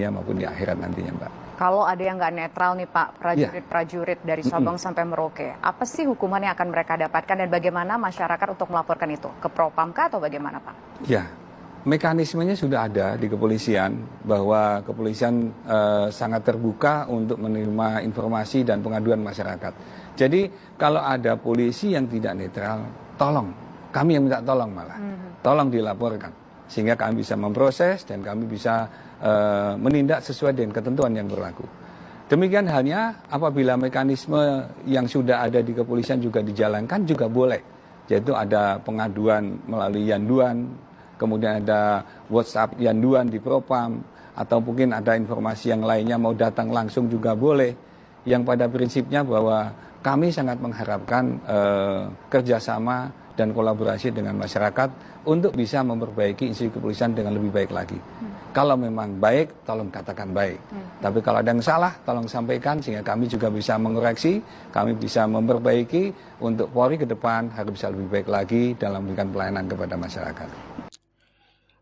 maupun di akhirat nantinya, Mbak. Kalau ada yang nggak netral nih Pak, Ya. prajurit-prajurit dari Sabang sampai Merauke, apa sih hukuman yang akan mereka dapatkan dan bagaimana masyarakat untuk melaporkan itu? Ke Propam kah atau bagaimana Pak? Ya, mekanismenya sudah ada di kepolisian, bahwa kepolisian sangat terbuka untuk menerima informasi dan pengaduan masyarakat. Jadi kalau ada polisi yang tidak netral, tolong, kami yang minta tolong malah, tolong dilaporkan, sehingga kami bisa memproses dan kami bisa menindak sesuai dengan ketentuan yang berlaku. Demikian halnya apabila mekanisme yang sudah ada di kepolisian juga dijalankan juga boleh, yaitu ada pengaduan melalui yanduan, kemudian ada WhatsApp yanduan di Propam, atau mungkin ada informasi yang lainnya mau datang langsung juga boleh, yang pada prinsipnya bahwa kami sangat mengharapkan kerjasama dan kolaborasi dengan masyarakat untuk bisa memperbaiki institusi kepolisian dengan lebih baik lagi. Kalau memang baik, tolong katakan baik. Tapi kalau ada yang salah, tolong sampaikan sehingga kami juga bisa mengoreksi, kami bisa memperbaiki untuk Polri ke depan harus bisa lebih baik lagi dalam memberikan pelayanan kepada masyarakat.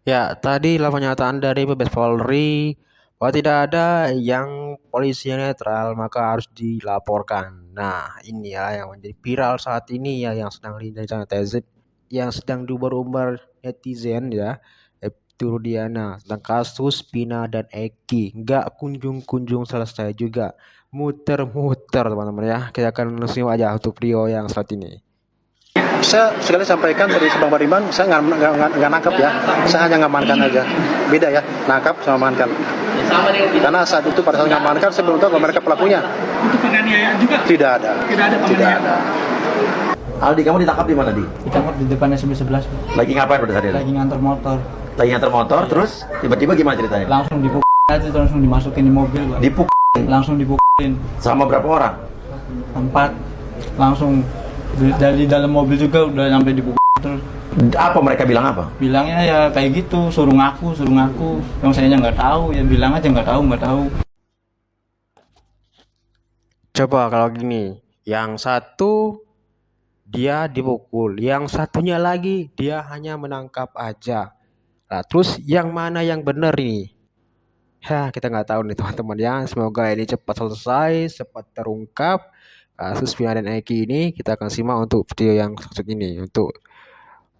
Ya, tadi lah pernyataan dari Mabes Polri bahwa tidak ada yang polisi yang netral maka harus dilaporkan. Nah, ini ya yang menjadi viral saat ini ya, yang sedang netizen, yang sedang diumbar-umbar netizen ya, itu Rudiana tentang kasus Pina dan Eki. Nggak kunjung-kunjung selesai juga, muter-muter teman-teman ya. Kita akan simak aja untuk video yang saat ini. Saya sekali sampaikan dari Sabang Bariman, saya nggak nangkep ya, saya hanya ngamankan aja. Beda ya, nangkap sama amankan. Karena saat itu pada saat ngamankan saya belum tahu bahwa mereka pelakunya. Untuk penganiayaan juga? Tidak ada. Tidak ada. Aldi, kamu ditangkap di mana, Di? Ditangkap di depan SMP 11. Lagi ngapain pada saat itu? Lagi nganter motor. Lagi nganter motor, terus tiba-tiba gimana ceritanya? Langsung dipukul aja, langsung dimasukin di mobil, Pak. Langsung dipukulin. Sama berapa orang? 4. Langsung dari dalam mobil juga udah sampai dipukul terus. Apa mereka bilang apa? Bilangnya ya kayak gitu, suruh ngaku. Yang saya nggak tahu, ya bilang aja nggak tahu. Coba kalau gini, yang satu dia dipukul, yang satunya lagi dia hanya menangkap aja. Nah, terus yang mana yang benar ini? Ya, kita nggak tahu nih teman-teman ya. Semoga ini cepat selesai, cepat terungkap kasus Pina dan Eki ini. Kita akan simak untuk video yang satu ini untuk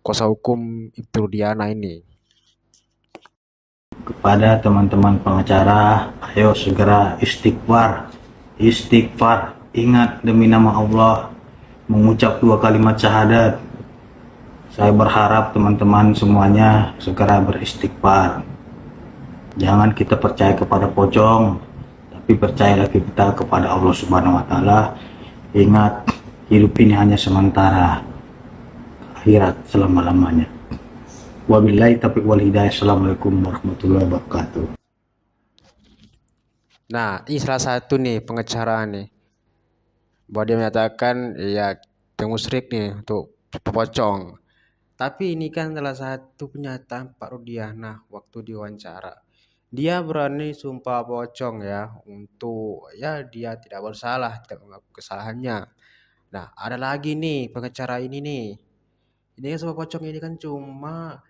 kuasa hukum Ibtu Rudiana ini. Kepada teman-teman pengacara, ayo segera istighfar. Ingat demi nama Allah mengucap 2 kalimat syahadat. Saya berharap teman-teman semuanya segera beristighfar. Jangan kita percaya kepada pocong, tapi percayalah kita kepada Allah Subhanahu wa taala. Ingat, hidup ini hanya sementara, akhirat selama-lamanya. Wabillahi taufiq wal hidayah. Assalamualaikum warahmatullahi wabarakatuh. Nah, ini salah satu nih pengacara nih, bahwa dia menyatakan ya yang musyrik nih untuk pocong. Tapi ini kan salah satu pernyataan Pak Rudiana waktu diwawancara. Dia berani sumpah pocong ya, untuk ya dia tidak bersalah, tidak mengaku kesalahannya. Nah, ada lagi nih pengacara ini nih. Ini kan sumpah pocong ini kan cuma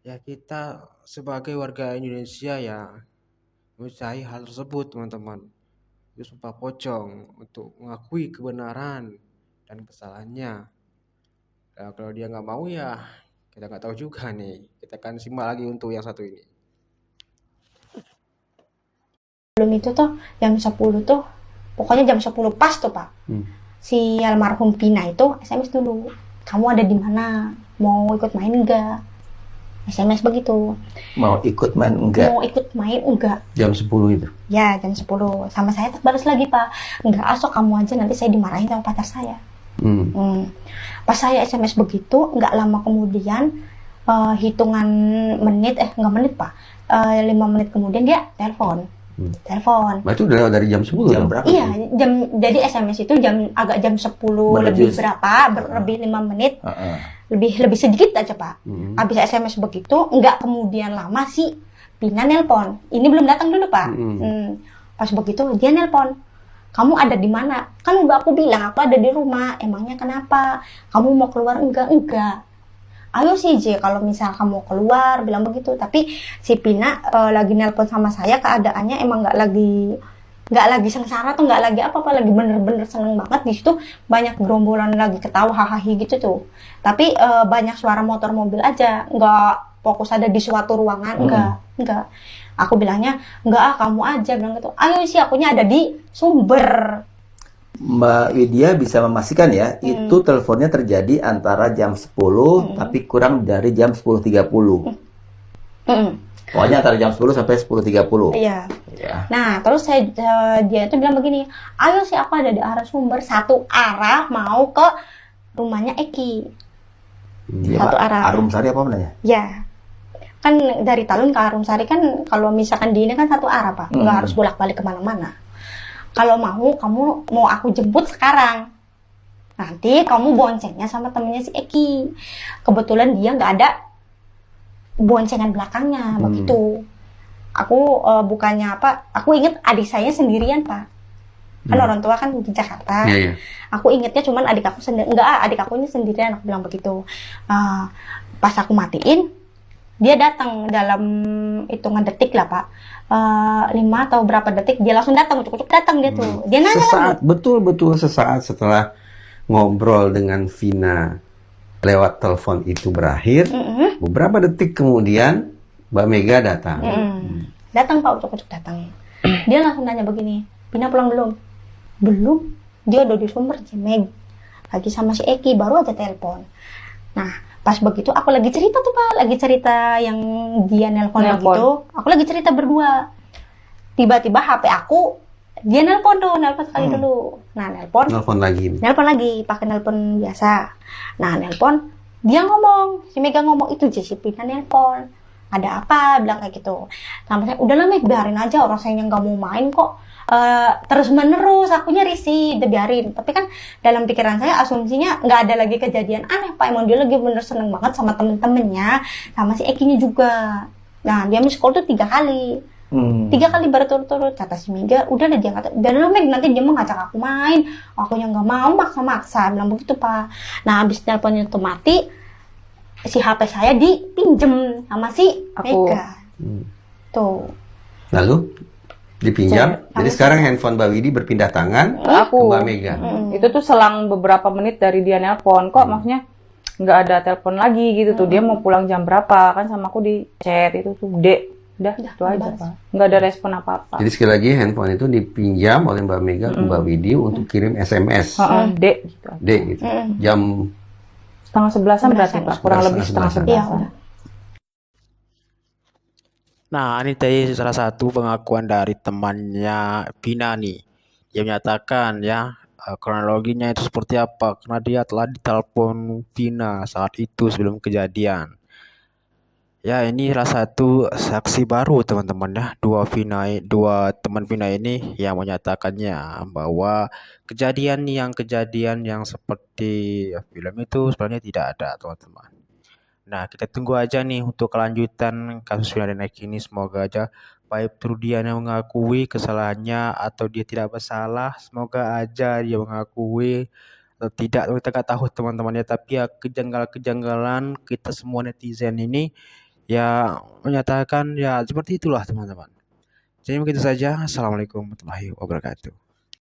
ya kita sebagai warga Indonesia ya mencari hal tersebut teman-teman. Itu sumpah pocong untuk mengakui kebenaran dan kesalahannya. Nah, kalau dia nggak mau ya kita nggak tahu juga nih. Kita akan simak lagi untuk yang satu ini. Belum itu tuh jam 10 tuh, pokoknya jam 10 pas tuh Pak. Si almarhum Pina itu SMS dulu, kamu ada di mana, mau ikut main enggak? SMS begitu. Mau ikut main enggak? Mau ikut main enggak? Jam 10 itu? Ya jam 10, sama saya balas lagi Pak, enggak, asok kamu aja, nanti saya dimarahin sama pacar saya. Pas saya SMS begitu, enggak lama kemudian, hitungan menit, enggak menit Pak, 5 menit kemudian dia telepon. Nah, itu udah lewat dari jam 10 jam berapa? Iya, jadi SMS itu agak jam 10 lebih berapa, lebih 5 menit. Lebih sedikit aja Pak. Habis SMS begitu, enggak kemudian lama si Pina nelpon. Ini belum datang dulu Pak. Pas begitu dia nelpon. Kamu ada di mana? Kan udah aku bilang aku ada di rumah. Emangnya kenapa? Kamu mau keluar enggak? Enggak. ayo sih J, kalau misal kamu keluar, bilang begitu. Tapi si Pina lagi nelpon sama saya, keadaannya emang nggak lagi sengsara tuh, nggak lagi apa-apa, lagi bener-bener seneng banget. Di situ banyak gerombolan lagi ketawa hahaha gitu tuh, tapi banyak suara motor mobil aja, nggak fokus ada di suatu ruangan. Enggak. Aku bilangnya enggak, kamu aja bilang gitu. Ayo sih, akunya ada di Sumber. Mbak Widya bisa memastikan ya, itu teleponnya terjadi antara jam 10 tapi kurang dari jam 10.30. Pokoknya antara jam 10 sampai 10.30. Iya. Ya. Nah, terus dia itu bilang begini, ayo sih aku ada di arah Sumber, satu arah mau ke rumahnya Eki. Satu arah. Arumsari apa namanya? Ya. Kan dari Talun ke Arumsari kan kalau misalkan di ini kan satu arah, Pak. Nggak harus bolak-balik kemana-mana. Kalau kamu mau aku jemput sekarang. Nanti kamu boncengnya sama temennya si Eki. Kebetulan dia nggak ada boncengan belakangnya, begitu. Aku bukannya apa, aku inget adik saya sendirian, Pak. Kan orang tua kan di Jakarta. Aku ingetnya cuman adik aku sendiri. Enggak, adik aku ini sendirian, aku bilang begitu. Pas aku matiin, dia datang dalam hitungan detik lah, Pak. 5 atau berapa detik dia langsung datang, cukup datang dia tuh. Dia nanya sesaat, betul-betul sesaat setelah ngobrol dengan Vina lewat telepon itu berakhir, beberapa detik kemudian Mbak Mega datang. Datang, Pak, cukup datang. Dia langsung nanya begini, Vina pulang belum? Belum. Dia udah di Sumber, Meg. Lagi sama si Eki, baru aja telepon. Nah, pas begitu aku lagi cerita tuh, Pak, lagi cerita yang dia nelpon gitu. Aku lagi cerita berdua. Tiba-tiba HP aku dia nelpon sekali dulu. Nah, nelpon lagi, pakai nelpon biasa. Nah, nelpon, dia ngomong, si Mega ngomong itu si Pina nelpon. Ada apa? Bilang kayak gitu. Sama saya, udahlah Meg, biarin aja, orang saya yang nggak mau main kok. Terus menerus, akunya risih, udah biarin. Tapi kan dalam pikiran saya asumsinya nggak ada lagi kejadian aneh, Pak. Emang dia lagi bener seneng banget sama temen-temennya, sama si Ekinya juga. Nah, dia miss call tuh 3 kali. 3 kali berturut-turut. Kata si Mega, udah lah, dia kata, udah Meg, nanti dia mau ngajak aku main, aku yang nggak mau, maksa-maksa, bilang begitu, Pak. Nah, habis teleponnya itu mati, si HP saya dipinjem sama si Mega. Tuh. Lalu dipinjam. Jadi sekarang handphone Mbak Widi berpindah tangan ke Mbak Mega. Itu tuh selang beberapa menit dari dia nelpon. Kok maksudnya nggak ada telepon lagi gitu tuh. Dia mau pulang jam berapa? Kan sama aku di chat itu tuh, Dek. Udah, itu aja, Pak. Nggak ada respon apa-apa. Jadi sekali lagi handphone itu dipinjam oleh Mbak Mega ke Mbak Widi untuk kirim SMS. Dek gitu. Dek gitu. Jam 10:30 berarti, Pak. Kurang lebih 10:30. Nah, ini tadi salah satu pengakuan dari temannya Vina nih. Dia menyatakan ya, kronologinya itu seperti apa, karena dia telah ditelepon Vina saat itu sebelum kejadian. Ya, ini salah satu saksi baru teman-teman ya, dua teman Vina ini yang menyatakannya bahwa kejadian yang seperti film itu sebenarnya tidak ada, teman-teman. Nah, kita tunggu aja nih untuk kelanjutan kasus Vina dan Eki ini. Semoga aja baik dia yang mengakui kesalahannya atau dia tidak bersalah. Semoga aja dia mengakui atau tidak, kita nggak tahu teman-teman ya. Tapi ya kejanggalan kita semua netizen ini ya menyatakan ya seperti itulah teman-teman. Jadi begitu saja. Assalamualaikum warahmatullahi wabarakatuh.